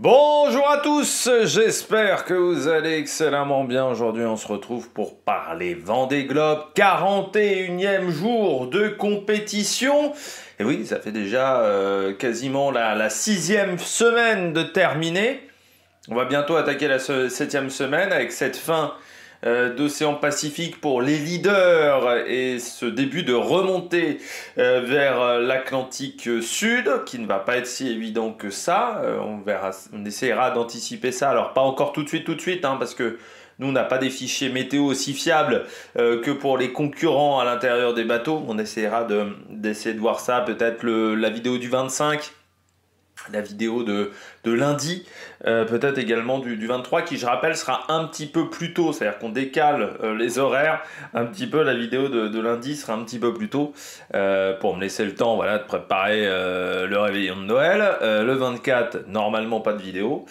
Bonjour à tous, j'espère que vous allez excellemment bien. Aujourd'hui, on se retrouve pour parler Vendée Globe, 41e jour de compétition. Et oui, ça fait déjà quasiment la 6e semaine de terminer. On va bientôt attaquer la 7e semaine avec cette fin d'Océan Pacifique pour les leaders et ce début de remontée vers l'Atlantique Sud qui ne va pas être si évident que ça. On essaiera d'anticiper ça. Alors pas encore tout de suite, hein, parce que nous on n'a pas des fichiers météo aussi fiables que pour les concurrents à l'intérieur des bateaux. On essaiera d'essayer de voir ça, peut-être la vidéo du 25. La vidéo de lundi, peut-être également du 23, qui je rappelle sera un petit peu plus tôt, c'est-à-dire qu'on décale les horaires un petit peu. La vidéo de lundi sera un petit peu plus tôt pour me laisser le temps, voilà, de préparer le réveillon de Noël. Le 24, normalement pas de vidéo,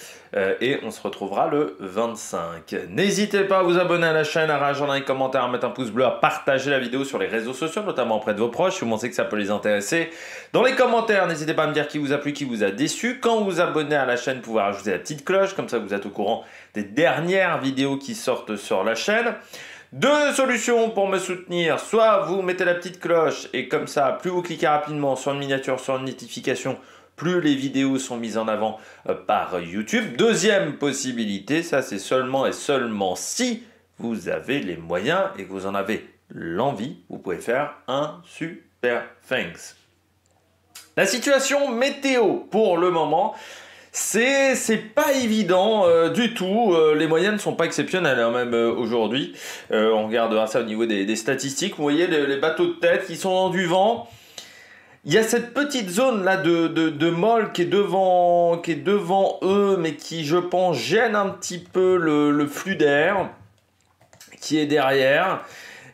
et on se retrouvera le 25. N'hésitez pas à vous abonner à la chaîne, à réagir dans les commentaires, à mettre un pouce bleu, à partager la vidéo sur les réseaux sociaux, notamment auprès de vos proches si vous pensez que ça peut les intéresser. Dans les commentaires, n'hésitez pas à me dire qui vous a plu, qui vous a déçu. Quand vous vous abonnez à la chaîne, vous pouvez rajouter la petite cloche, comme ça vous êtes au courant des dernières vidéos qui sortent sur la chaîne. Deux solutions pour me soutenir: soit vous mettez la petite cloche et comme ça, plus vous cliquez rapidement sur une miniature, sur une notification, plus les vidéos sont mises en avant par YouTube. Deuxième possibilité, ça c'est seulement et seulement si vous avez les moyens et que vous en avez l'envie, vous pouvez faire un super thanks. La situation météo pour le moment, c'est pas évident du tout. Les moyennes ne sont pas exceptionnelles, hein, même aujourd'hui. On regardera ça au niveau des statistiques. Vous voyez les bateaux de tête qui sont dans du vent. Il y a cette petite zone là de molle qui est devant eux, mais qui, je pense, gêne un petit peu le flux d'air qui est derrière.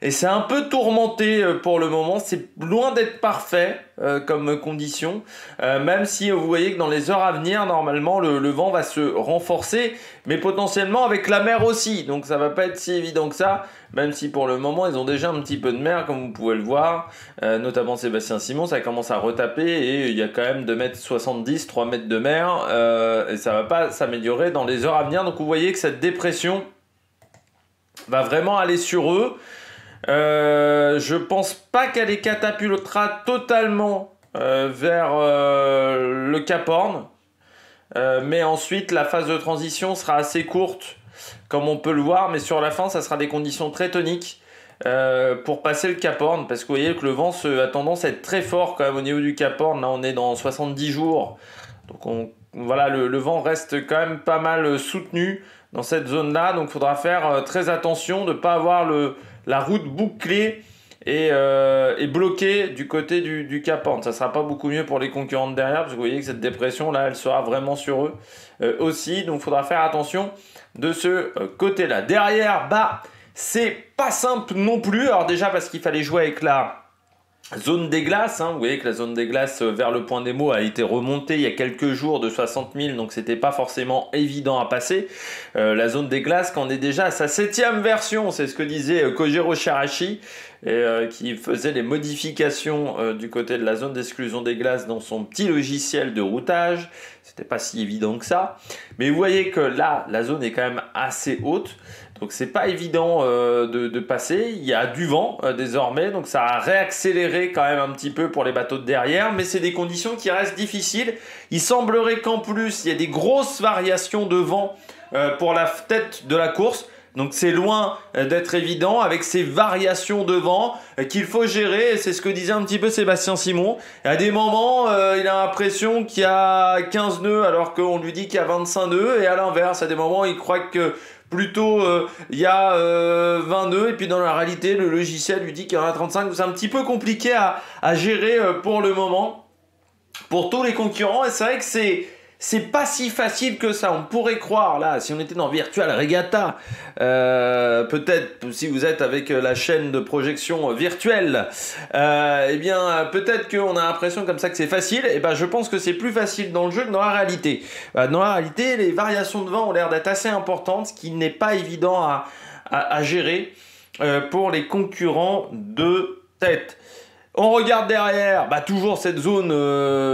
Et c'est un peu tourmenté pour le moment, c'est loin d'être parfait comme condition, même si vous voyez que dans les heures à venir, normalement, le vent va se renforcer, mais potentiellement avec la mer aussi, donc ça va pas être si évident que ça, même si pour le moment, ils ont déjà un petit peu de mer, comme vous pouvez le voir, notamment Sébastien Simon, ça commence à retaper, et il y a quand même 2,70 m, 3 mètres de mer, et ça va pas s'améliorer dans les heures à venir, donc vous voyez que cette dépression va vraiment aller sur eux. Je pense pas qu'elle les catapultera totalement vers le Cap Horn, mais ensuite la phase de transition sera assez courte, comme on peut le voir, mais sur la fin ça sera des conditions très toniques pour passer le Cap Horn, parce que vous voyez que le vent a tendance à être très fort quand même au niveau du Cap Horn. Là on est dans 70 jours, donc voilà, le vent reste quand même pas mal soutenu dans cette zone là, donc il faudra faire très attention de ne pas avoir la route bouclée et bloquée du côté du Cap Horn. Ça ne sera pas beaucoup mieux pour les concurrents de derrière, parce que vous voyez que cette dépression là, elle sera vraiment sur eux aussi, donc il faudra faire attention de ce côté là. Derrière, c'est pas simple non plus. Alors déjà parce qu'il fallait jouer avec la zone des glaces, hein. Vous voyez que la zone des glaces vers le point Nemo a été remontée il y a quelques jours de 60 000, donc c'était pas forcément évident à passer. La zone des glaces, quand on est déjà à sa 7e version, c'est ce que disait Kojiro Shirashi, qui faisait les modifications du côté de la zone d'exclusion des glaces dans son petit logiciel de routage. C'était pas si évident que ça, mais vous voyez que là, la zone est quand même assez haute. Donc c'est pas évident de passer. Il y a du vent désormais, donc ça a réaccéléré quand même un petit peu pour les bateaux de derrière, mais c'est des conditions qui restent difficiles. Il semblerait qu'en plus il y ait des grosses variations de vent pour la tête de la course. Donc c'est loin d'être évident avec ces variations de vent qu'il faut gérer, et c'est ce que disait un petit peu Sébastien Simon. À des moments, il a l'impression qu'il y a 15 nœuds alors qu'on lui dit qu'il y a 25 nœuds, et à l'inverse, à des moments, il croit que plutôt il y a 20 nœuds, et puis dans la réalité, le logiciel lui dit qu'il y en a 35. C'est un petit peu compliqué à gérer pour le moment, pour tous les concurrents, et c'est vrai que c'est pas si facile que ça. On pourrait croire, là, si on était dans Virtual Regatta, peut-être si vous êtes avec la chaîne de projection virtuelle, eh bien peut-être qu'on a l'impression comme ça que c'est facile. Et ben je pense que c'est plus facile dans le jeu que dans la réalité. Dans la réalité, les variations de vent ont l'air d'être assez importantes, ce qui n'est pas évident à gérer pour les concurrents de tête. On regarde derrière, bah toujours cette zone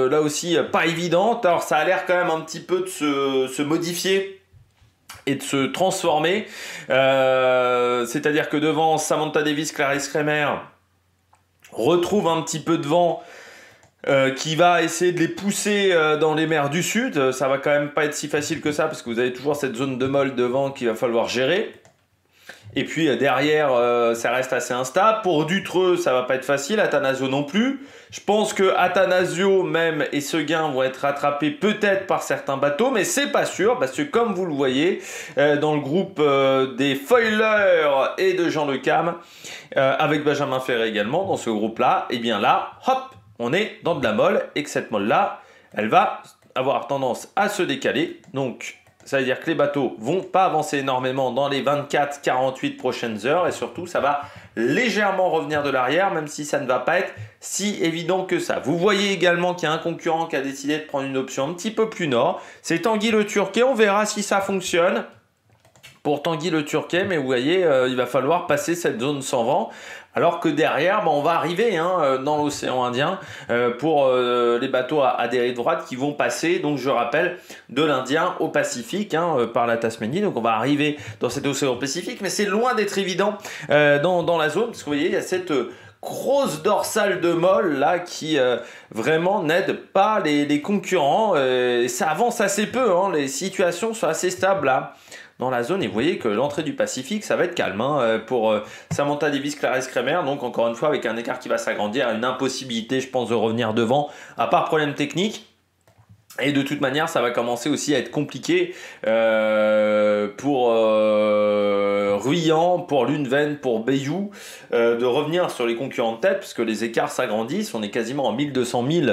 là aussi pas évidente. Alors ça a l'air quand même un petit peu de se modifier et de se transformer. C'est-à-dire que devant Samantha Davis, Clarisse Kremer retrouve un petit peu de vent qui va essayer de les pousser dans les mers du sud. Ça va quand même pas être si facile que ça parce que vous avez toujours cette zone de molle devant qu'il va falloir gérer. Et puis derrière, ça reste assez instable. Pour Dutreux, ça va pas être facile. Attanasio non plus. Je pense que Attanasio même et Seguin vont être rattrapés peut-être par certains bateaux, mais c'est pas sûr parce que comme vous le voyez dans le groupe des foilers et de Jean Le Cam, avec Benjamin Ferré également dans ce groupe-là, et bien là, hop, on est dans de la molle et que cette molle-là, elle va avoir tendance à se décaler. Donc ça veut dire que les bateaux vont pas avancer énormément dans les 24-48 prochaines heures et surtout ça va légèrement revenir de l'arrière même si ça ne va pas être si évident que ça. Vous voyez également qu'il y a un concurrent qui a décidé de prendre une option un petit peu plus nord. C'est Tanguy Le Turquet, on verra si ça fonctionne pour Tanguy Le Turquet, mais vous voyez, il va falloir passer cette zone sans vent. Alors que derrière, on va arriver dans l'océan Indien pour les bateaux à dérive droite qui vont passer, donc je rappelle, de l'Indien au Pacifique par la Tasmanie. Donc on va arriver dans cet océan Pacifique, mais c'est loin d'être évident dans la zone, parce que vous voyez, il y a cette grosse dorsale de molle là qui vraiment n'aide pas les concurrents. Ça avance assez peu, les situations sont assez stables là dans la zone et vous voyez que l'entrée du Pacifique ça va être calme pour Samantha Davis, Clarisse Kremer, donc encore une fois avec un écart qui va s'agrandir, une impossibilité je pense de revenir devant à part problème technique. Et de toute manière, ça va commencer aussi à être compliqué pour Ruyant, pour Lunven, pour Bayou, de revenir sur les concurrents de tête, puisque les écarts s'agrandissent. On est quasiment en 1200 000.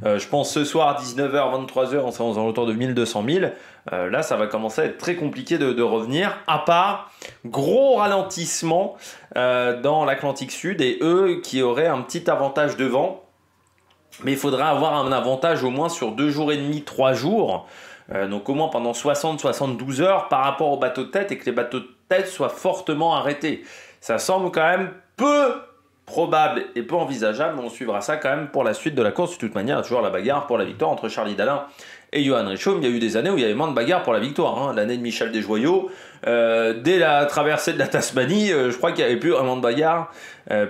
Je pense ce soir, 19h, 23h, on sera aux alentours de 1200 000. Là, ça va commencer à être très compliqué de revenir, à part gros ralentissement dans l'Atlantique Sud, et eux qui auraient un petit avantage de vent. Mais il faudra avoir un avantage au moins sur 2 jours et demi, 3 jours, donc au moins pendant 60-72 heures par rapport aux bateaux de tête et que les bateaux de tête soient fortement arrêtés. Ça semble quand même peu probable et peu envisageable, mais on suivra ça quand même pour la suite de la course. De toute manière, il y a toujours la bagarre pour la victoire entre Charlie Dalin et Johan Richomme. Il y a eu des années où il y avait moins de bagarres pour la victoire. L'année de Michel Desjoyaux, dès la traversée de la Tasmanie, je crois qu'il n'y avait plus vraiment de bagarre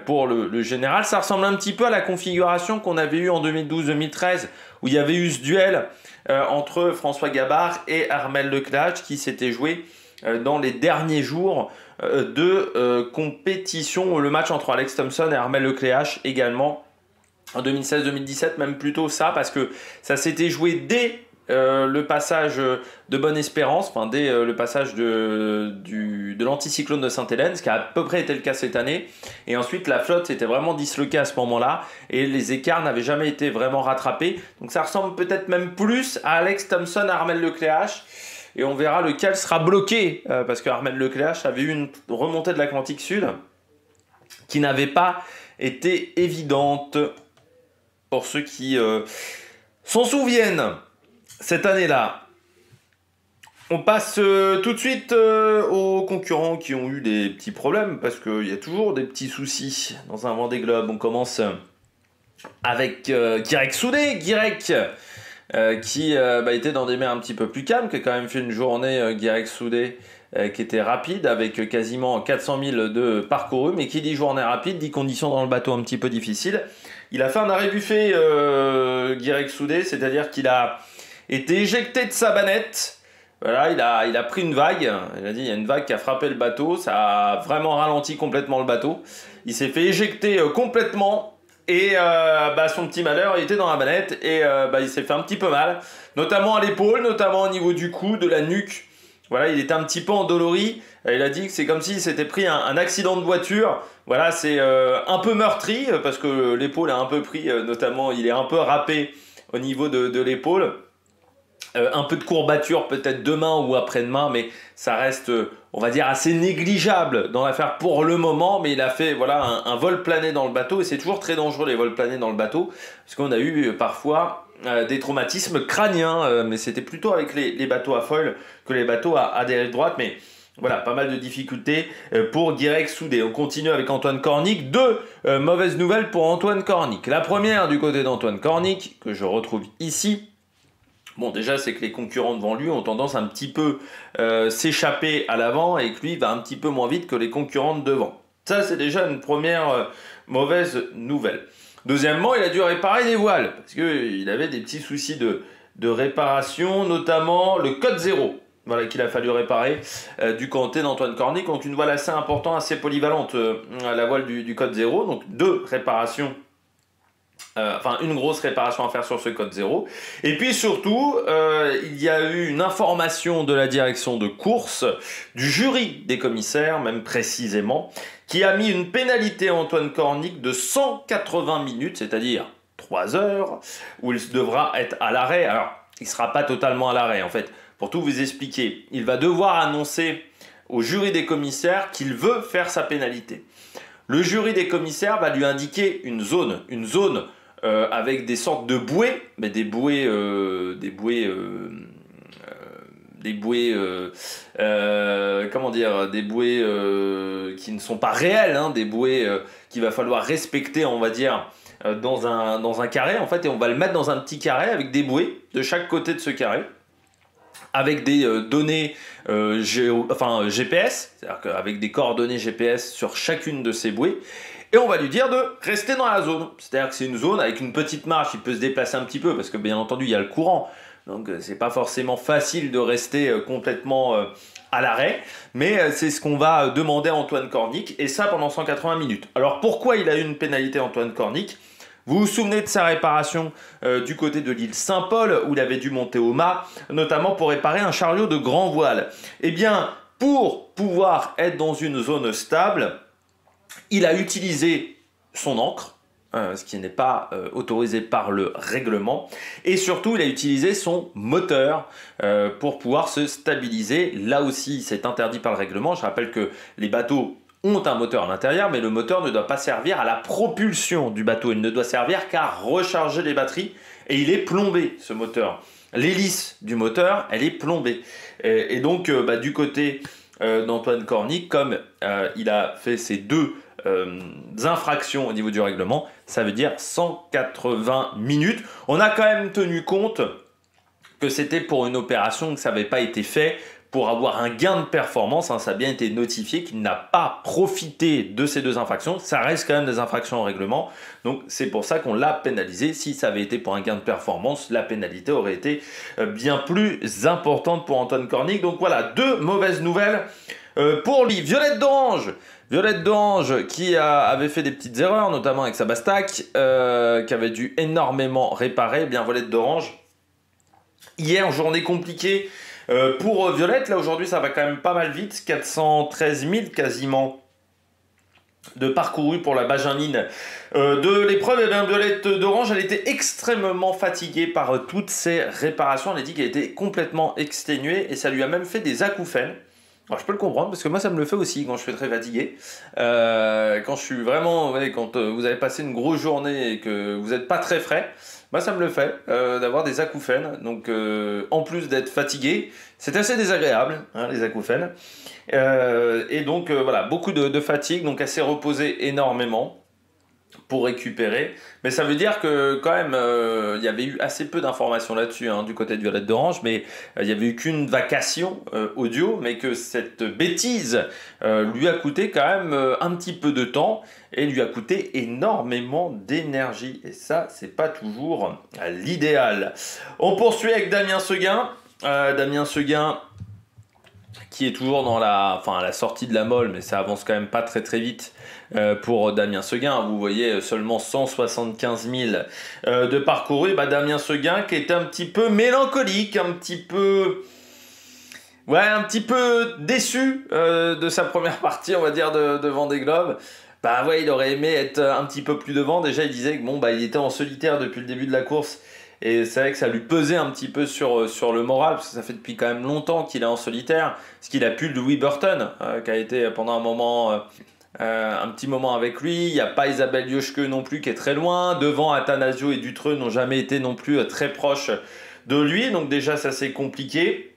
pour le général. Ça ressemble un petit peu à la configuration qu'on avait eue en 2012-2013, où il y avait eu ce duel entre François Gabard et Armel Lecléache qui s'était joué dans les derniers jours de compétition. Le match entre Alex Thompson et Armel Lecléache également en 2016-2017, même plutôt ça, parce que ça s'était joué dès le passage de Bonne-Espérance, dès le passage de l'anticyclone de Sainte-Hélène, ce qui a à peu près été le cas cette année. Et ensuite, la flotte s'était vraiment disloquée à ce moment-là et les écarts n'avaient jamais été vraiment rattrapés. Donc ça ressemble peut-être même plus à Alex Thompson, Armel Lecléache. Et on verra lequel sera bloqué, parce que Armel Lecléache avait eu une remontée de l'Atlantique Sud qui n'avait pas été évidente. Pour ceux qui s'en souviennent, cette année-là, on passe tout de suite aux concurrents qui ont eu des petits problèmes, parce qu'il y a toujours des petits soucis dans un Vendée Globe. On commence avec Guirec Soudé, Guirec qui était dans des mers un petit peu plus calmes, qui a quand même fait une journée Guirec Soudé qui était rapide, avec quasiment 400 000 de parcouru, mais qui dit journée rapide, dit conditions dans le bateau un petit peu difficiles. Il a fait un arrêt buffet, Guirec Soudé, c'est-à-dire qu'il a été éjecté de sa bannette. Voilà, il a pris une vague. Il a dit il y a une vague qui a frappé le bateau, ça a vraiment ralenti complètement le bateau. Il s'est fait éjecter complètement et son petit malheur, il était dans la bannette et il s'est fait un petit peu mal, notamment à l'épaule, notamment au niveau du cou, de la nuque. Voilà, il était un petit peu endolori. Il a dit que c'est comme s'il s'était pris un accident de voiture. Voilà, c'est un peu meurtri parce que l'épaule a un peu pris, notamment il est un peu râpé au niveau de l'épaule. Un peu de courbature peut-être demain ou après-demain, mais ça reste, on va dire, assez négligeable dans l'affaire pour le moment. Mais il a fait un vol plané dans le bateau et c'est toujours très dangereux les vols planés dans le bateau parce qu'on a eu parfois des traumatismes crâniens, mais c'était plutôt avec les bateaux à foil que les bateaux à dérive droite. Mais Voilà, pas mal de difficultés pour Guirec Soudé. On continue avec Antoine Cornic. Deux mauvaises nouvelles pour Antoine Cornic. La première du côté d'Antoine Cornic, que je retrouve ici. Bon, déjà, c'est que les concurrents devant lui ont tendance à un petit peu s'échapper à l'avant et que lui va un petit peu moins vite que les concurrents de devant. Ça, c'est déjà une première mauvaise nouvelle. Deuxièmement, il a dû réparer des voiles parce qu'il avait des petits soucis de réparation, notamment le code 0. Voilà, qu'il a fallu réparer du côté d'Antoine Cornic. Donc une voile assez importante, assez polyvalente, la voile du code 0. Donc deux réparations, enfin une grosse réparation à faire sur ce code 0. Et puis surtout, il y a eu une information de la direction de course, du jury des commissaires, même précisément, qui a mis une pénalité à Antoine Cornic de 180 minutes, c'est-à-dire 3 heures, où il devra être à l'arrêt. Alors, il ne sera pas totalement à l'arrêt, en fait. Pour tout vous expliquer, il va devoir annoncer au jury des commissaires qu'il veut faire sa pénalité. Le jury des commissaires va lui indiquer une zone avec des sortes de bouées, mais des bouées qui ne sont pas réelles, hein, des bouées qu'il va falloir respecter, on va dire, dans un carré, en fait, et on va le mettre dans un petit carré avec des bouées de chaque côté de ce carré, avec des données GPS, c'est-à-dire qu'avec des coordonnées GPS sur chacune de ces bouées, et on va lui dire de rester dans la zone. C'est-à-dire que c'est une zone avec une petite marche, il peut se déplacer un petit peu, parce que bien entendu il y a le courant, donc c'est pas forcément facile de rester complètement à l'arrêt, mais c'est ce qu'on va demander à Antoine Cornic, et ça pendant 180 minutes. Alors pourquoi il a eu une pénalité Antoine Cornic ? Vous vous souvenez de sa réparation du côté de l'île Saint-Paul, où il avait dû monter au mât, notamment pour réparer un chariot de grand voile. Eh bien, pour pouvoir être dans une zone stable, il a utilisé son ancre, ce qui n'est pas autorisé par le règlement, et surtout il a utilisé son moteur pour pouvoir se stabiliser. Là aussi, c'est interdit par le règlement. Je rappelle que les bateaux ont un moteur à l'intérieur, mais le moteur ne doit pas servir à la propulsion du bateau. Il ne doit servir qu'à recharger les batteries, et il est plombé, ce moteur. L'hélice du moteur, elle est plombée. Et donc, du côté d'Antoine Cornic, comme il a fait ces deux infractions au niveau du règlement, ça veut dire 180 minutes. On a quand même tenu compte que c'était pour une opération, que ça n'avait pas été fait pour avoir un gain de performance, hein. Ça a bien été notifié qu'il n'a pas profité de ces deux infractions. Ça reste quand même des infractions au règlement, donc c'est pour ça qu'on l'a pénalisé. Si ça avait été pour un gain de performance, la pénalité aurait été bien plus importante pour Antoine Cornic. Donc voilà, deux mauvaises nouvelles pour lui. Violette d'Orange qui avait fait des petites erreurs, notamment avec sa Bastac, qui avait dû énormément réparer. Eh bien, Violette d'Orange, hier, journée compliquée pour Violette. Là, aujourd'hui, ça va quand même pas mal vite. 413 000 quasiment de parcouru pour la Benjamine de l'épreuve. Et bien, Violette d'Orange, elle était extrêmement fatiguée par toutes ces réparations. Elle a dit qu'elle était complètement exténuée et ça lui a même fait des acouphènes. Alors, je peux le comprendre parce que moi ça me le fait aussi quand je suis très fatigué. Quand je suis vraiment, quand vous avez passé une grosse journée et que vous n'êtes pas très frais, moi ça me le fait d'avoir des acouphènes. Donc en plus d'être fatigué, c'est assez désagréable, hein, les acouphènes. Et donc voilà, beaucoup de fatigue, donc elle s'est reposée énormément pour récupérer, mais ça veut dire que quand même il y avait eu assez peu d'informations là-dessus, hein, du côté de Violette d'Orange, mais il y avait eu qu'une vacation audio, mais que cette bêtise lui a coûté quand même un petit peu de temps et lui a coûté énormément d'énergie, et ça c'est pas toujours l'idéal. On poursuit avec Damien Seguin. Damien Seguin qui est toujours dans la sortie de la molle, mais ça avance quand même pas très très vite pour Damien Seguin. Vous voyez seulement 175 000 de parcouru. Damien Seguin qui est un petit peu mélancolique, un petit peu déçu de sa première partie, on va dire, de Vendée Globe. Il aurait aimé être un petit peu plus devant. Déjà, il disait que il était en solitaire depuis le début de la course. Et c'est vrai que ça lui pesait un petit peu sur le moral, parce que ça fait depuis quand même longtemps qu'il est en solitaire. Parce qu'il a pu Louis Burton, qui a été pendant un moment, un petit moment avec lui. Il n'y a pas Isabelle Yoshke non plus, qui est très loin. Devant, Athanasio et Dutreux n'ont jamais été non plus très proches de lui. Donc déjà, ça c'est compliqué.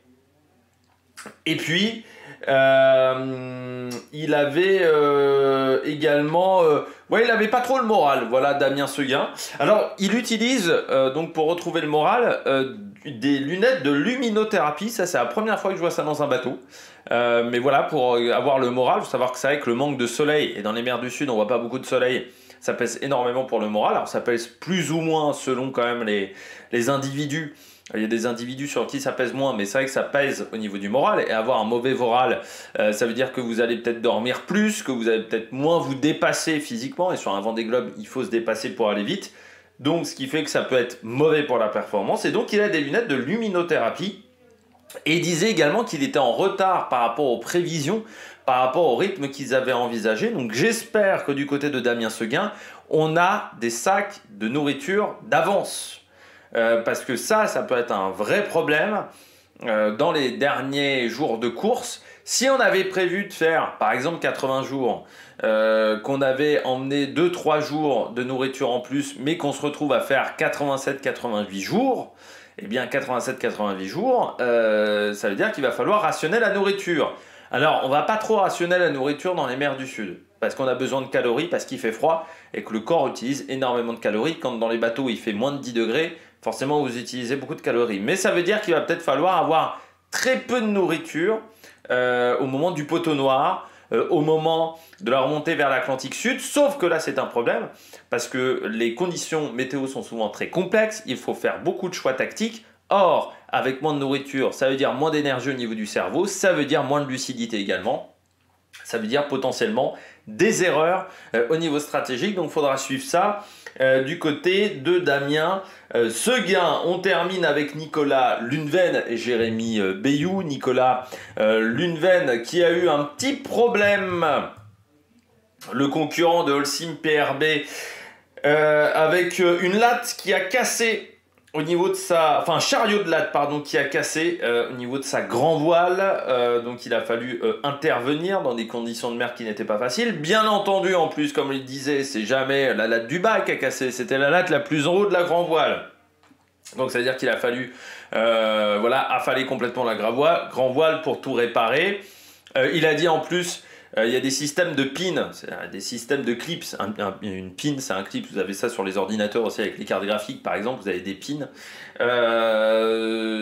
Et puis, Il avait également... ouais, il n'avait pas trop le moral, voilà, Damien Seguin. Alors, il utilise, donc pour retrouver le moral, des lunettes de luminothérapie. Ça, c'est la première fois que je vois ça dans un bateau. Mais voilà, pour avoir le moral, il faut savoir que c'est vrai que le manque de soleil, et dans les mers du Sud, on voit pas beaucoup de soleil, ça pèse énormément pour le moral. Alors, ça pèse plus ou moins selon quand même les individus. Il y a des individus sur qui ça pèse moins, mais c'est vrai que ça pèse au niveau du moral. Et avoir un mauvais moral, ça veut dire que vous allez peut-être dormir plus, que vous allez peut-être moins vous dépasser physiquement. Et sur un Vendée Globe, il faut se dépasser pour aller vite. Donc, ce qui fait que ça peut être mauvais pour la performance. Et donc, il a des lunettes de luminothérapie. Et il disait également qu'il était en retard par rapport aux prévisions, par rapport au rythme qu'ils avaient envisagé. Donc, j'espère que du côté de Damien Seguin, on a des sacs de nourriture d'avance. Parce que ça peut être un vrai problème dans les derniers jours de course. Si on avait prévu de faire, par exemple, 80 jours, qu'on avait emmené 2-3 jours de nourriture en plus, mais qu'on se retrouve à faire 87-88 jours, eh bien 87-88 jours, ça veut dire qu'il va falloir rationner la nourriture. Alors, on va pas trop rationner la nourriture dans les mers du Sud, parce qu'on a besoin de calories, parce qu'il fait froid, et que le corps utilise énormément de calories. Quand dans les bateaux, il fait moins de 10 degrés, forcément, vous utilisez beaucoup de calories. Mais ça veut dire qu'il va peut-être falloir avoir très peu de nourriture au moment du poteau noir, au moment de la remontée vers l'Atlantique Sud, sauf que là, c'est un problème, parce que les conditions météo sont souvent très complexes, il faut faire beaucoup de choix tactiques. Or, avec moins de nourriture, ça veut dire moins d'énergie au niveau du cerveau, ça veut dire moins de lucidité également. Ça veut dire potentiellement des erreurs au niveau stratégique. Donc, il faudra suivre ça du côté de Damien Seguin. On termine avec Nicolas Lunven et Jérémy Bayou. Nicolas Lunven qui a eu un petit problème, le concurrent de Holcim PRB, avec une latte qui a cassé au niveau de sa... Enfin, un chariot de latte, pardon, qui a cassé au niveau de sa grand voile. Donc, il a fallu intervenir dans des conditions de mer qui n'étaient pas faciles. Bien entendu, en plus, comme il disait, c'est jamais la latte du bas qui a cassé. C'était la latte la plus en haut de la grand voile. Donc, ça veut dire qu'il a fallu affaler complètement la grand voile pour tout réparer. Il a dit en plus... il y a des systèmes de pins, des systèmes de clips. Une pin, c'est un clip, vous avez ça sur les ordinateurs aussi avec les cartes graphiques par exemple, vous avez des pins.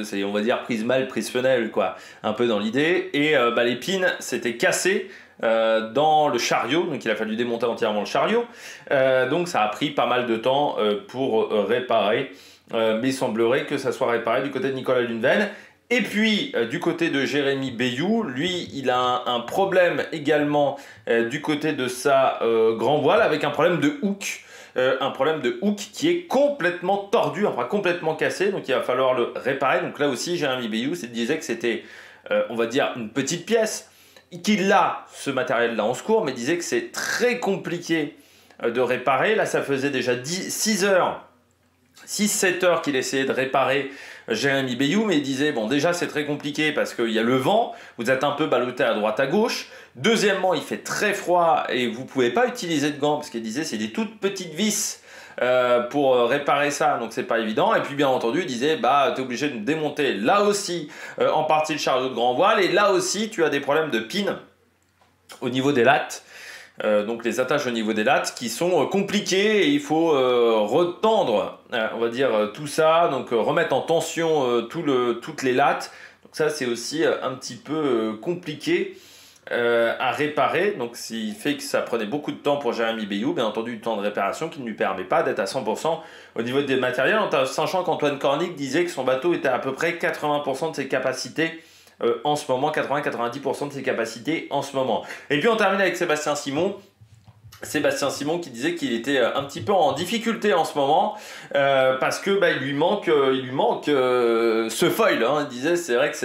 C'est, on va dire, prise mâle, prise femelle, quoi, un peu dans l'idée. Et les pins s'étaient cassés dans le chariot, donc il a fallu démonter entièrement le chariot. Donc ça a pris pas mal de temps pour réparer. Mais il semblerait que ça soit réparé du côté de Nicolas Lunven. Et puis, du côté de Jérémy Bayou, lui, il a un problème également du côté de sa grand voile avec un problème de hook. Un problème de hook qui est complètement tordu, enfin complètement cassé, donc il va falloir le réparer. Donc là aussi, Jérémy Bayou disait que c'était, on va dire, une petite pièce, qu'il a ce matériel-là en secours, mais disait que c'est très compliqué de réparer. Là, ça faisait déjà 6-7 heures qu'il essayait de réparer Jérémy Bayou, mais il disait, bon, déjà c'est très compliqué parce qu'il y a le vent, vous êtes un peu ballotté à droite à gauche. Deuxièmement, il fait très froid et vous ne pouvez pas utiliser de gants parce qu'il disait c'est des toutes petites vis pour réparer ça, donc c'est pas évident. Et puis bien entendu, il disait, tu es obligé de démonter là aussi en partie le chariot de grand voile, et là aussi tu as des problèmes de pin au niveau des lattes. Donc les attaches au niveau des lattes qui sont compliquées et il faut retendre, on va dire, tout ça, donc remettre en tension toutes les lattes. Donc ça c'est aussi un petit peu compliqué à réparer, donc ce qui fait que ça prenait beaucoup de temps pour Jérémy Bayou, bien entendu du temps de réparation qui ne lui permet pas d'être à 100% au niveau des matériels, en sachant qu'Antoine Cornic disait que son bateau était à peu près 80% de ses capacités en ce moment, 80-90% de ses capacités en ce moment. Et puis on termine avec Sébastien Simon qui disait qu'il était un petit peu en difficulté en ce moment parce que il lui manque ce foil, hein. Il disait c'est vrai que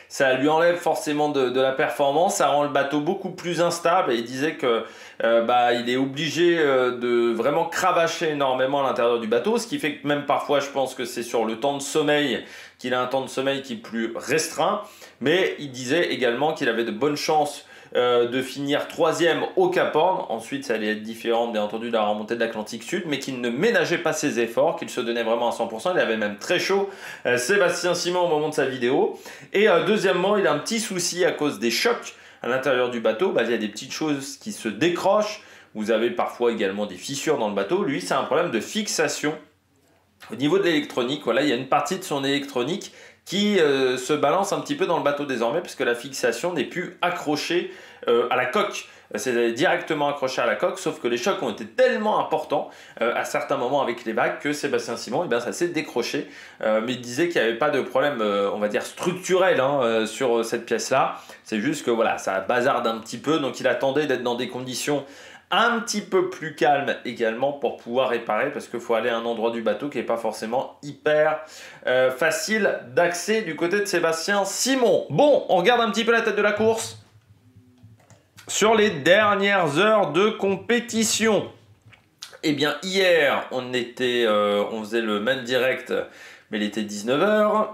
ça lui enlève forcément de la performance, ça rend le bateau beaucoup plus instable, et il disait que il est obligé de vraiment cravacher énormément à l'intérieur du bateau, ce qui fait que même parfois je pense que c'est sur le temps de sommeil qu'il a un temps de sommeil qui est plus restreint. Mais il disait également qu'il avait de bonnes chances de finir 3e au Cap Horn. Ensuite, ça allait être différent, bien entendu, de la remontée de l'Atlantique Sud, mais qu'il ne ménageait pas ses efforts, qu'il se donnait vraiment à 100%. Il avait même très chaud, Sébastien Simon, au moment de sa vidéo. Et deuxièmement, il a un petit souci à cause des chocs à l'intérieur du bateau. Il y a des petites choses qui se décrochent. Vous avez parfois également des fissures dans le bateau. Lui, c'est un problème de fixation. Au niveau de l'électronique, voilà, il y a une partie de son électronique qui se balance un petit peu dans le bateau désormais, puisque la fixation n'est plus accrochée à la coque. C'est directement accroché à la coque, sauf que les chocs ont été tellement importants à certains moments avec les vagues que Sébastien Simon, ça s'est décroché. Mais il disait qu'il n'y avait pas de problème, on va dire, structurel sur cette pièce-là. C'est juste que voilà, ça bazarde un petit peu, donc il attendait d'être dans des conditions un petit peu plus calme également pour pouvoir réparer, parce qu'il faut aller à un endroit du bateau qui n'est pas forcément hyper facile d'accès du côté de Sébastien Simon. Bon, on regarde un petit peu la tête de la course sur les dernières heures de compétition. Eh bien hier on faisait le même direct, mais il était 19 h.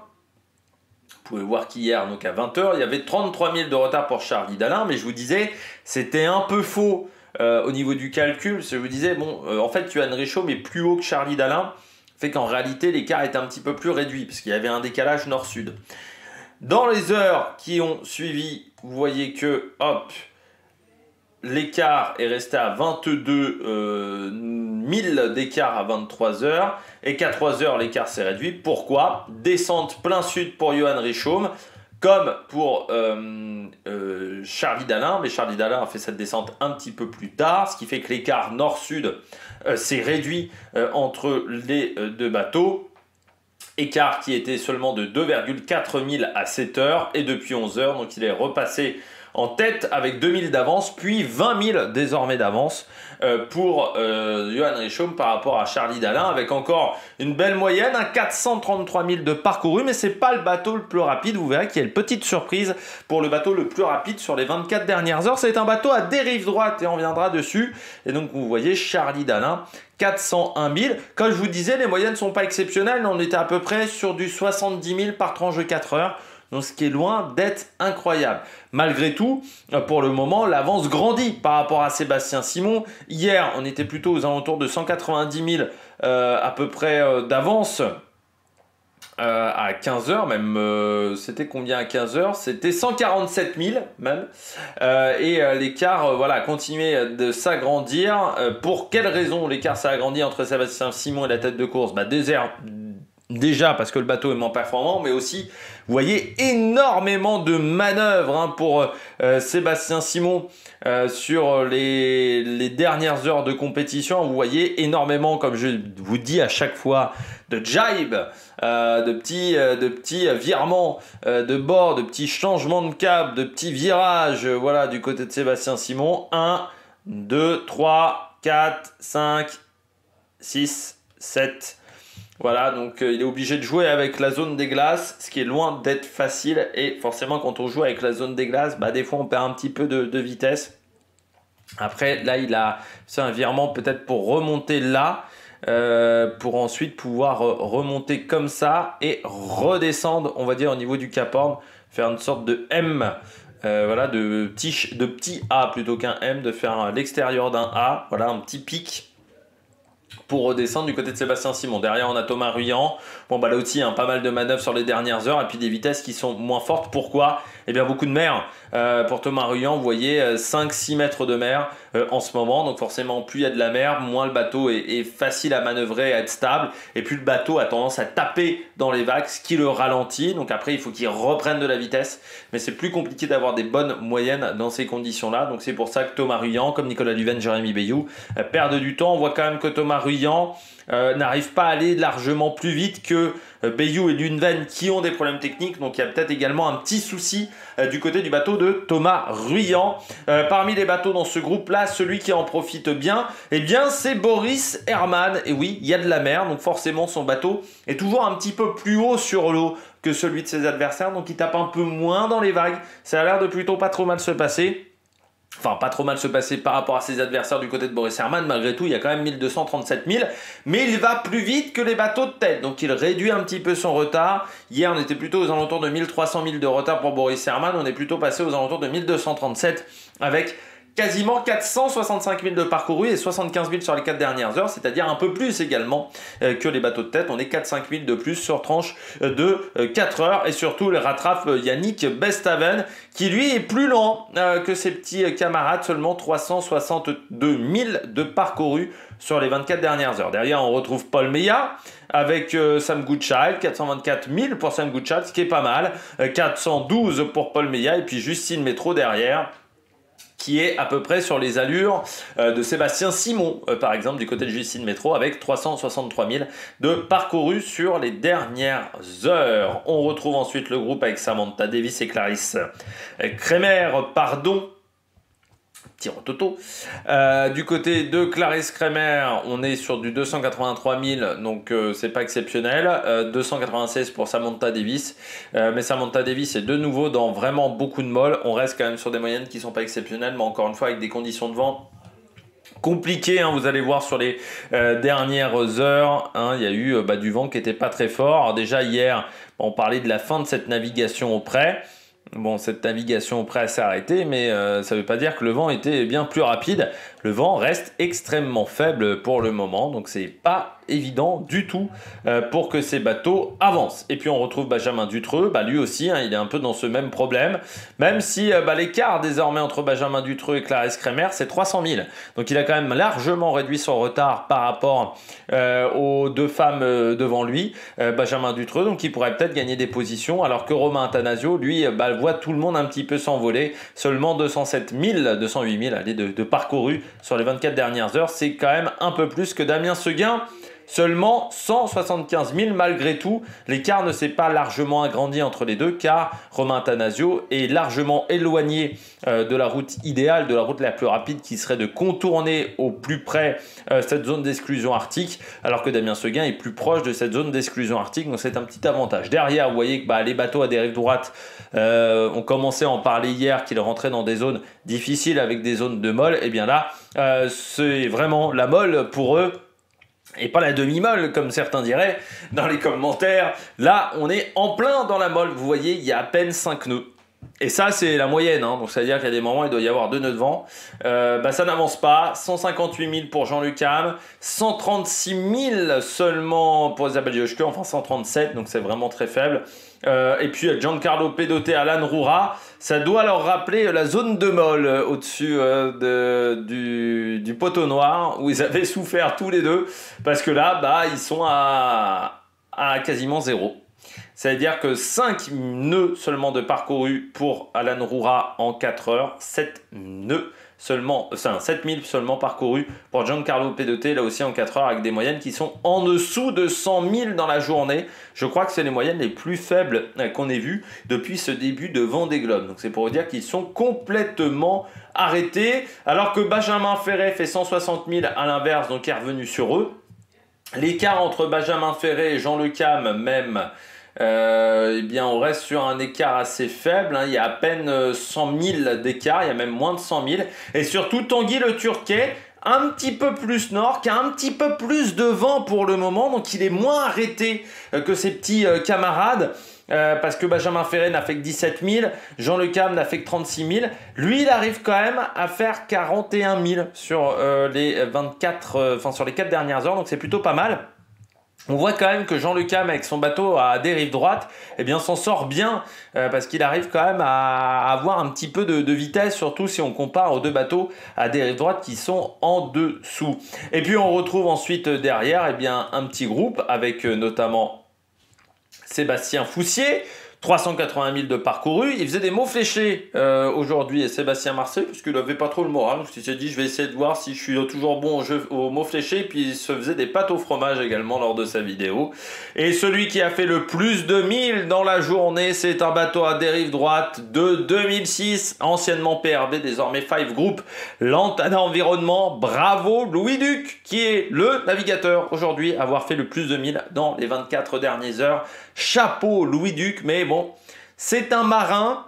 Vous pouvez voir qu'hier, donc à 20 h, il y avait 33 000 de retard pour Charlie Dalin, mais je vous disais, c'était un peu faux au niveau du calcul. Je vous disais, en fait, Yoann Richaum est plus haut que Charlie Dalin, fait qu'en réalité, l'écart est un petit peu plus réduit, parce qu'il y avait un décalage nord-sud. Dans les heures qui ont suivi, vous voyez que, hop, l'écart est resté à 22 000 d'écart à 23 h, et qu'à 3 h, l'écart s'est réduit. Pourquoi? Descente plein sud pour Yoann Richaum, comme pour Charlie Dalin, mais Charlie Dalin a fait cette descente un petit peu plus tard, ce qui fait que l'écart nord-sud s'est réduit entre les deux bateaux. Écart qui était seulement de 2,4 000 à 7 h, et depuis 11 h, donc il est repassé en tête avec 2000 d'avance, puis 20 000 désormais d'avance pour Yoann Richaum par rapport à Charlie Dalin, avec encore une belle moyenne, 433 000 de parcouru, mais c'est pas le bateau le plus rapide. Vous verrez qu'il y a une petite surprise pour le bateau le plus rapide sur les 24 dernières heures. C'est un bateau à dérive droite et on viendra dessus. Et donc vous voyez Charlie Dalin, 401 000. Comme je vous disais, les moyennes ne sont pas exceptionnelles. On était à peu près sur du 70 000 par tranche de 4 heures. Donc ce qui est loin d'être incroyable. Malgré tout, pour le moment, l'avance grandit par rapport à Sébastien Simon. Hier, on était plutôt aux alentours de 190 000 à peu près d'avance à 15 h même. C'était combien à 15 h? C'était 147 000 même. Et l'écart voilà, continuait de s'agrandir. Pour quelle raison l'écart s'est agrandi entre Sébastien Simon et la tête de course? Déjà parce que le bateau est moins performant, mais aussi, vous voyez, énormément de manœuvres pour Sébastien Simon sur les dernières heures de compétition. Vous voyez énormément, comme je vous dis à chaque fois, de jibe, de petits virements de bord, de petits changements de cap, de petits virages, voilà, du côté de Sébastien Simon. 1, 2, 3, 4, 5, 6, 7... Voilà, donc il est obligé de jouer avec la zone des glaces, ce qui est loin d'être facile. Et forcément, quand on joue avec la zone des glaces, des fois on perd un petit peu de vitesse. Après, là, il a fait un virement peut-être pour remonter là, pour ensuite pouvoir remonter comme ça et redescendre, on va dire, au niveau du Cap Horn, faire une sorte de M. Voilà, de petit A plutôt qu'un M, de faire l'extérieur d'un A, voilà, un petit pic pour redescendre du côté de Sébastien Simon. Derrière, on a Thomas Ruyant. Bon, là aussi, pas mal de manœuvres sur les dernières heures et puis des vitesses qui sont moins fortes. Pourquoi? Eh bien, beaucoup de mer. Pour Thomas Ruyant, vous voyez, 5-6 mètres de mer en ce moment. Donc, forcément, plus il y a de la mer, moins le bateau est facile à manœuvrer, à être stable. Et plus le bateau a tendance à taper dans les vagues, ce qui le ralentit. Donc, après, il faut qu'il reprenne de la vitesse. Mais c'est plus compliqué d'avoir des bonnes moyennes dans ces conditions-là. Donc, c'est pour ça que Thomas Ruyant, comme Nicolas Luven, Jérémy Bayou, perdent du temps. On voit quand même que Thomas Ruyant n'arrive pas à aller largement plus vite que Bayou et Luven qui ont des problèmes techniques. Donc il y a peut-être également un petit souci du côté du bateau de Thomas Ruyant. Parmi les bateaux dans ce groupe-là, celui qui en profite bien, eh bien c'est Boris Herman. Et oui, il y a de la mer, donc forcément son bateau est toujours un petit peu plus haut sur l'eau que celui de ses adversaires. Donc il tape un peu moins dans les vagues. Ça a l'air de plutôt pas trop mal se passer. Enfin, pas trop mal se passer par rapport à ses adversaires du côté de Boris Herrmann. Malgré tout, il y a quand même 1237 000. Mais il va plus vite que les bateaux de tête. Donc, il réduit un petit peu son retard. Hier, on était plutôt aux alentours de 1300 000 de retard pour Boris Herrmann. On est plutôt passé aux alentours de 1237 avec quasiment 465 000 de parcouru et 75 000 sur les 4 dernières heures, c'est-à-dire un peu plus également que les bateaux de tête. On est 4-5 000 de plus sur tranche de 4 heures et surtout le rattrape Yannick Bestaven qui lui est plus lent que ses petits camarades, seulement 362 000 de parcouru sur les 24 dernières heures. Derrière, on retrouve Paul Meillat avec Sam Goodchild, 424 000 pour Sam Goodchild, ce qui est pas mal, 412 pour Paul Meillat et puis Justine Métro derrière, qui est à peu près sur les allures de Sébastien Simon, par exemple, du côté de Justine Métro, avec 363 000 de parcouru sur les dernières heures. On retrouve ensuite le groupe avec Samantha Davis et Clarisse Kremer, petit rototo. Du côté de Clarisse Kremer, on est sur du 283 000, donc c'est pas exceptionnel. 296 pour Samantha Davis, mais Samantha Davis est de nouveau dans vraiment beaucoup de molles. On reste quand même sur des moyennes qui sont pas exceptionnelles, mais encore une fois avec des conditions de vent compliqué, hein, vous allez voir sur les dernières heures, hein, il y a eu du vent qui n'était pas très fort. Alors déjà hier, on parlait de la fin de cette navigation au près. Bon, cette navigation au près s'est arrêtée, mais ça ne veut pas dire que le vent était bien plus rapide. Le vent reste extrêmement faible pour le moment, donc c'est pas évident du tout pour que ces bateaux avancent. Et puis on retrouve Benjamin Dutreux, lui aussi, hein, il est un peu dans ce même problème, même si l'écart désormais entre Benjamin Dutreux et Clarisse Kremer, c'est 300 000. Donc il a quand même largement réduit son retard par rapport aux deux femmes devant lui, Benjamin Dutreux, donc il pourrait peut-être gagner des positions, alors que Romain Attanasio, lui, voit tout le monde un petit peu s'envoler, seulement 207 000, 208 000 allez, de parcouru sur les 24 dernières heures, c'est quand même un peu plus que Damien Seguin. Seulement 175 000 malgré tout. L'écart ne s'est pas largement agrandi entre les deux car Romain Attanasio est largement éloigné de la route idéale, de la route la plus rapide qui serait de contourner au plus près cette zone d'exclusion arctique alors que Damien Seguin est plus proche de cette zone d'exclusion arctique, donc c'est un petit avantage. Derrière, vous voyez que les bateaux à dérive droite ont commencé à en parler hier qu'ils rentraient dans des zones difficiles avec des zones de molle. Et bien là, c'est vraiment la molle pour eux. Et pas la demi-molle, comme certains diraient dans les commentaires. Là, on est en plein dans la molle. Vous voyez, il y a à peine 5 nœuds. Et ça, c'est la moyenne. Hein. Donc, ça veut dire qu'il y a des moments où il doit y avoir 2 nœuds de vent. Ça n'avance pas. 158 000 pour Jean-Luc Ham. 136 000 seulement pour Isabelle Joschke. Enfin, 137. Donc, c'est vraiment très faible. Et puis Giancarlo Pedote et Alan Roura, ça doit leur rappeler la zone de molle au-dessus du poteau noir où ils avaient souffert tous les deux parce que là ils sont à quasiment 0. C'est-à-dire que 5 nœuds seulement de parcouru pour Alan Roura en 4 heures, 7 nœuds seulement, 7000 seulement parcourus pour Giancarlo Pedote, là aussi en 4 heures, avec des moyennes qui sont en dessous de 100 000 dans la journée. Je crois que c'est les moyennes les plus faibles qu'on ait vues depuis ce début de Vendée Globe. Donc c'est pour vous dire qu'ils sont complètement arrêtés, alors que Benjamin Ferré fait 160 000 à l'inverse, donc est revenu sur eux. L'écart entre Benjamin Ferré et Jean Le Cam, même, on reste sur un écart assez faible, hein. Il y a à peine 100 000 d'écart, il y a même moins de 100 000. Et surtout Tanguy le Turquet, un petit peu plus nord, qui a un petit peu plus de vent pour le moment, donc il est moins arrêté que ses petits camarades. Parce que Benjamin Ferré n'a fait que 17 000, Jean Le Cam n'a fait que 36 000. Lui, il arrive quand même à faire 41 000 sur les 24, sur les 4 dernières heures, donc c'est plutôt pas mal. On voit quand même que Jean Le Cam avec son bateau à dérive droite, s'en sort bien parce qu'il arrive quand même à avoir un petit peu de vitesse, surtout si on compare aux deux bateaux à dérive droite qui sont en dessous. Et puis on retrouve ensuite derrière un petit groupe avec notamment Sébastien Foussier, 380 000 de parcouru. Il faisait des mots fléchés aujourd'hui, et Sébastien Marseille, parce qu'il n'avait pas trop le moral. Donc il s'est dit, je vais essayer de voir si je suis toujours bon aux mots fléchés. Puis il se faisait des pâtes au fromage également lors de sa vidéo. Et celui qui a fait le plus de 1000 dans la journée, c'est un bateau à dérive droite de 2006, anciennement PRB, désormais Five Group, Lantana Environnement. Bravo Louis Duc, qui est le navigateur aujourd'hui, à avoir fait le plus de 1000 dans les 24 dernières heures. Chapeau Louis Duc, mais bon, c'est un marin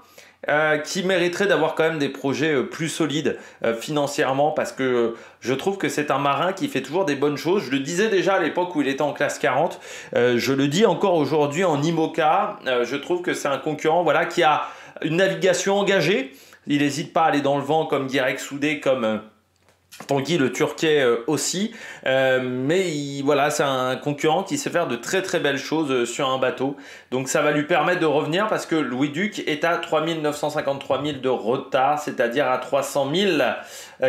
qui mériterait d'avoir quand même des projets plus solides financièrement, parce que je trouve que c'est un marin qui fait toujours des bonnes choses. Je le disais déjà à l'époque où il était en classe 40, je le dis encore aujourd'hui en IMOCA, je trouve que c'est un concurrent voilà, qui a une navigation engagée. Il n'hésite pas à aller dans le vent comme Guirec Soudé, comme Tanguy le Turquet aussi, mais voilà, c'est un concurrent qui sait faire de très très belles choses sur un bateau, donc ça va lui permettre de revenir, parce que Louis Duc est à 953 000 de retard, c'est-à-dire à 300 000,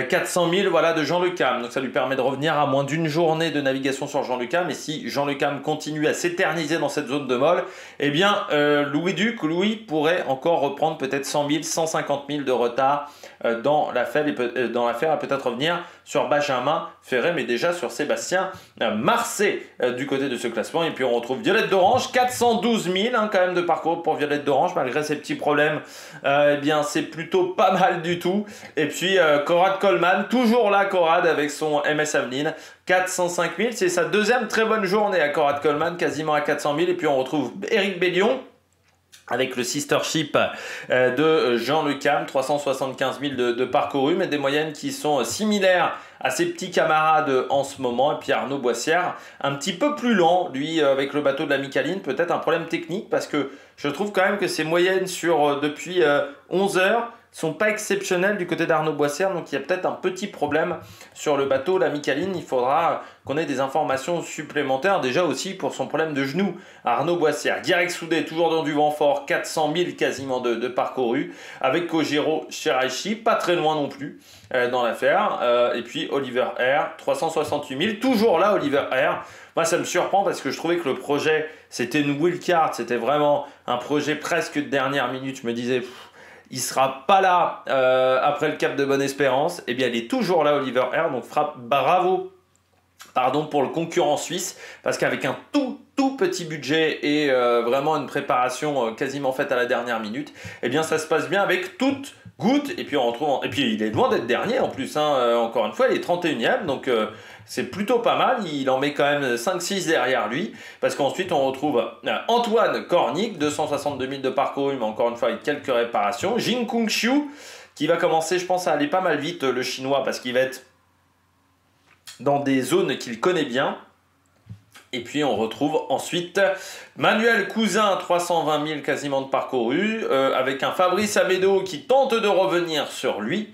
400 000 voilà, de Jean Le Cam, donc ça lui permet de revenir à moins d'une journée de navigation sur Jean Le Cam, et si Jean Le Cam continue à s'éterniser dans cette zone de molle, eh bien Louis pourrait encore reprendre peut-être 100 000, 150 000 de retard dans l'affaire, et peut-être revenir sur Benjamin Ferré, mais déjà sur Sébastien Marcet du côté de ce classement. Et puis on retrouve Violette d'Orange, 412 000 quand même de parcours pour Violette d'Orange, malgré ses petits problèmes, eh bien c'est plutôt pas mal du tout. Et puis Conrad Coleman, toujours là Conrad avec son MS Aveline, 405 000, c'est sa deuxième très bonne journée à Conrad Coleman, quasiment à 400 000. Et puis on retrouve Éric Bellion avec le sistership de Jean Le Cam, 375 000 de parcouru, mais des moyennes qui sont similaires à ses petits camarades en ce moment. Et puis Arnaud Boissière, un petit peu plus lent, lui, avec le bateau de la Micaline, peut-être un problème technique, parce que je trouve quand même que ses moyennes depuis 11 heures sont pas exceptionnelles du côté d'Arnaud Boissière, donc il y a peut-être un petit problème sur le bateau la Micaline. Il faudra qu'on ait des informations supplémentaires, déjà aussi pour son problème de genou. Arnaud Boissière, Guirec Soudé, toujours dans du vent fort, 400 000 quasiment de parcouru, avec Kojiro Shiraishi, pas très loin non plus dans l'affaire, et puis Oliver Air, 368 000, toujours là Oliver Air. Moi ça me surprend parce que je trouvais que le projet c'était une wildcard, c'était vraiment un projet presque de dernière minute. Je me disais il sera pas là après le Cap de Bonne-Espérance. Eh bien il est toujours là Oliver Air, donc bravo pour le concurrent suisse, parce qu'avec un tout petit budget et vraiment une préparation quasiment faite à la dernière minute, eh bien ça se passe bien avec toute goutte. Et puis on retrouve, et puis il est loin d'être dernier en plus, encore une fois il est 31e, donc c'est plutôt pas mal. Il en met quand même 5-6 derrière lui, parce qu'ensuite on retrouve Antoine Cornic, 262 000 de parcours, mais encore une fois avec quelques réparations. Jing Kung Xiu qui va commencer, je pense, à aller pas mal vite, le chinois, parce qu'il va être dans des zones qu'il connaît bien. Et puis on retrouve ensuite Manuel Cousin, 320 000 quasiment de parcouru, avec un Fabrice Amédéo qui tente de revenir sur lui.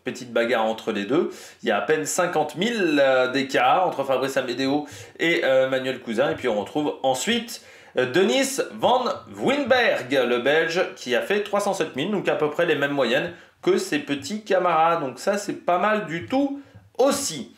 Petite bagarre entre les deux. Il y a à peine 50 000 d'écart entre Fabrice Amédéo et Manuel Cousin. Et puis on retrouve ensuite Denis Van Winberg, le Belge, qui a fait 307 000, donc à peu près les mêmes moyennes que ses petits camarades. Donc ça c'est pas mal du tout aussi.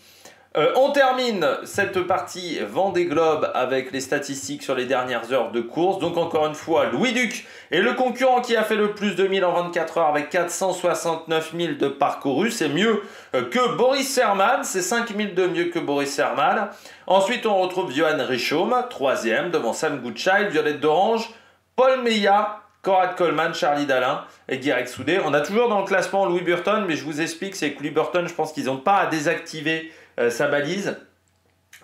On termine cette partie Vendée Globe avec les statistiques sur les dernières heures de course. Donc encore une fois, Louis Duc est le concurrent qui a fait le plus de 1000 en 24 heures avec 469 000 de parcouru. C'est mieux que Boris Herman, c'est 5 000 de mieux que Boris Herman. Ensuite, on retrouve Johan Richomme, 3e, devant Sam Goodchild, Violette d'Orange, Paul Meillat, Conrad Coleman, Charlie Dalin et Guirec Soudé. On a toujours dans le classement Louis Burton, mais je vous explique, c'est que Louis Burton, je pense qu'ils n'ont pas à désactiver sa balise.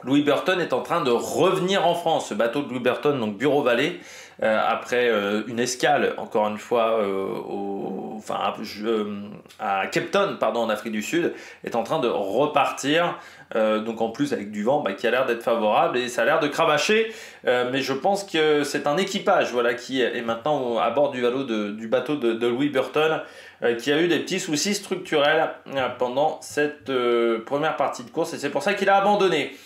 Louis Burton est en train de revenir en France. Ce bateau de Louis Burton, donc Bureau Vallée, après une escale, encore une fois, à Cape Town, en Afrique du Sud, est en train de repartir. Donc en plus avec du vent qui a l'air d'être favorable et ça a l'air de cravacher. Mais je pense que c'est un équipage qui est maintenant à bord du bateau de Louis Burton, qui a eu des petits soucis structurels pendant cette première partie de course, et c'est pour ça qu'il a abandonné.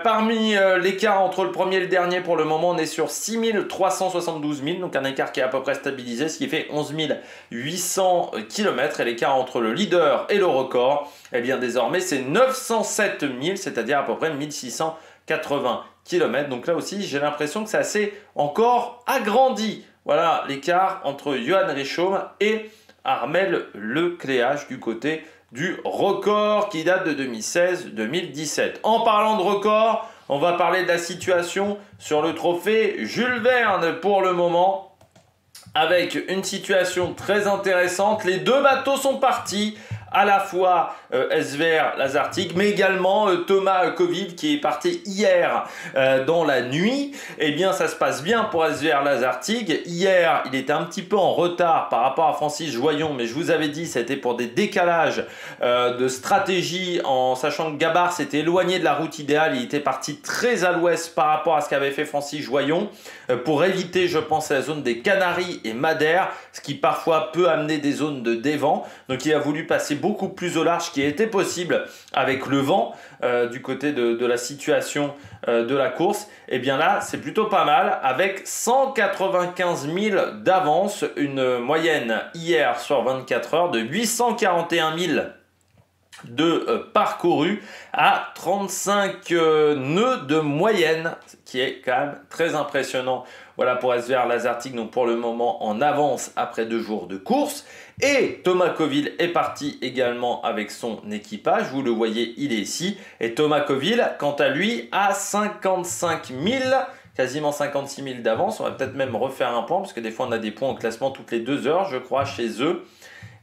Parmi l'écart entre le premier et le dernier, pour le moment on est sur 6 372 000, donc un écart qui est à peu près stabilisé, ce qui fait 11 800 km, et l'écart entre le leader et le record, eh bien désormais c'est 907 000, c'est-à-dire à peu près 1680 km. Donc là aussi j'ai l'impression que c'est assez encore agrandi. Voilà l'écart entre Johan Richomme et Armel Lecléage du côté du record qui date de 2016-2017. En parlant de record, on va parler de la situation sur le trophée Jules Verne pour le moment, avec une situation très intéressante. Les deux bateaux sont partis à la fois SVR Lazartigue, mais également Thomas Covid qui est parti hier dans la nuit. Eh bien, ça se passe bien pour SVR Lazartigue. Hier, il était un petit peu en retard par rapport à Francis Joyon, mais je vous avais dit, c'était pour des décalages de stratégie, en sachant que Gabard s'était éloigné de la route idéale. Il était parti très à l'ouest par rapport à ce qu'avait fait Francis Joyon pour éviter, je pense, la zone des Canaries et Madère, ce qui parfois peut amener des zones de dévent. Donc il a voulu passer beaucoup plus au large, qui était possible avec le vent du côté de la situation de la course. Et bien là, c'est plutôt pas mal, avec 195 000 d'avance, une moyenne hier sur 24 heures de 841 000 de parcouru à 35 nœuds de moyenne, ce qui est quand même très impressionnant. Voilà pour SVR Lazartigue, donc pour le moment en avance après 2 jours de course. Et Thomas Coville est parti également avec son équipage, vous le voyez, il est ici. Et Thomas Coville, quant à lui, a 55 000, quasiment 56 000 d'avance. On va peut-être même refaire un point, parce que des fois on a des points au classement toutes les 2 heures, je crois, chez eux.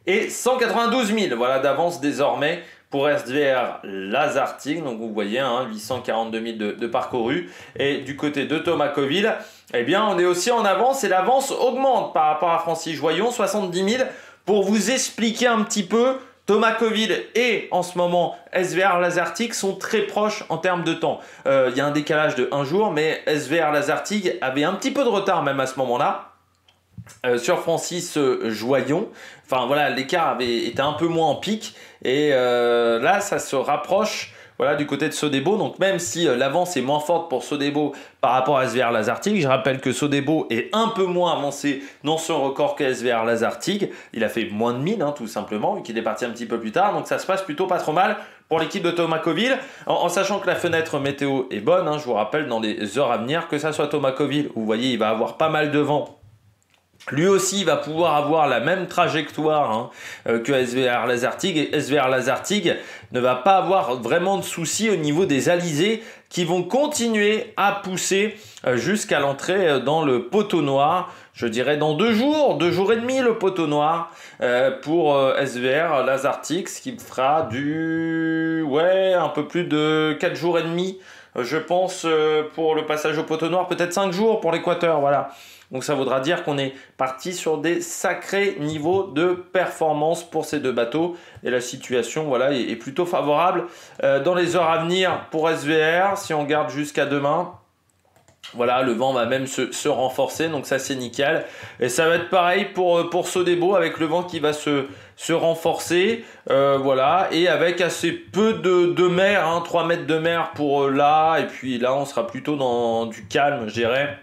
Et 192 000, voilà, d'avance désormais pour SVR Lazartigue. Donc vous voyez, 842 000 de parcouru. Et du côté de Thomas Coville, eh bien, on est aussi en avance et l'avance augmente par rapport à Francis Joyon, 70 000. Pour vous expliquer un petit peu, Thomas Coville et en ce moment SVR Lazartigue sont très proches en termes de temps. Il y a un décalage de 1 jour, mais SVR Lazartigue avait un petit peu de retard même à ce moment-là. Sur Francis Joyon, enfin voilà, l'écart avait été un peu moins en pic et là ça se rapproche, voilà, du côté de Sodebo. Donc même si l'avance est moins forte pour Sodebo par rapport à SVR Lazartigue, je rappelle que Sodebo est un peu moins avancé dans son record que SVR Lazartigue. Il a fait moins de 1000 tout simplement, vu qu'il est parti un petit peu plus tard, donc ça se passe plutôt pas trop mal pour l'équipe de Thomas Coville, en sachant que la fenêtre météo est bonne. Je vous rappelle, dans les heures à venir, que ça soit Thomas Coville, vous voyez, il va avoir pas mal de vent. Lui aussi va pouvoir avoir la même trajectoire que SVR Lazartigue, et SVR Lazartigue ne va pas avoir vraiment de soucis au niveau des alizés qui vont continuer à pousser jusqu'à l'entrée dans le poteau noir. Je dirais dans 2 jours, 2 jours et demi le poteau noir pour SVR Lazartigue, ce qui fera un peu plus de 4 jours et demi, je pense, pour le passage au poteau noir, peut-être 5 jours pour l'équateur, voilà. Donc ça voudra dire qu'on est parti sur des sacrés niveaux de performance pour ces 2 bateaux. Et la situation, voilà, est plutôt favorable dans les heures à venir pour SVR. Si on garde jusqu'à demain, voilà, le vent va même se renforcer, donc ça c'est nickel. Et ça va être pareil pour Sodebo, avec le vent qui va se renforcer, voilà, et avec assez peu de mer, 3 mètres de mer pour là, et puis là on sera plutôt dans du calme, je dirais.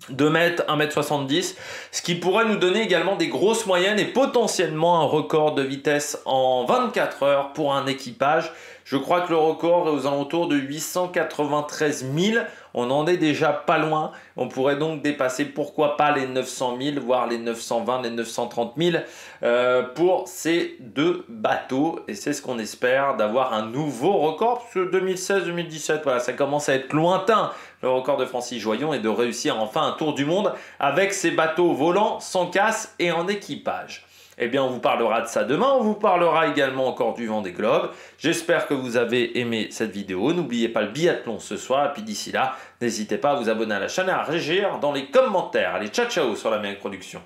2 mètres, 1,70 m, ce qui pourrait nous donner également des grosses moyennes et potentiellement un record de vitesse en 24 heures pour un équipage. Je crois que le record est aux alentours de 893 000. On en est déjà pas loin. On pourrait donc dépasser, pourquoi pas, les 900 000, voire les 920 000, les 930 000 pour ces 2 bateaux. Et c'est ce qu'on espère, d'avoir un nouveau record, parce que 2016-2017, voilà, ça commence à être lointain, le record de Francis Joyon, et de réussir enfin un tour du monde avec ces bateaux volants, sans casse et en équipage. Eh bien, on vous parlera de ça demain. On vous parlera également encore du Vendée Globe. J'espère que vous avez aimé cette vidéo. N'oubliez pas le biathlon ce soir. Et puis d'ici là, n'hésitez pas à vous abonner à la chaîne et à réagir dans les commentaires. Allez, ciao ciao sur l'Amérique Production.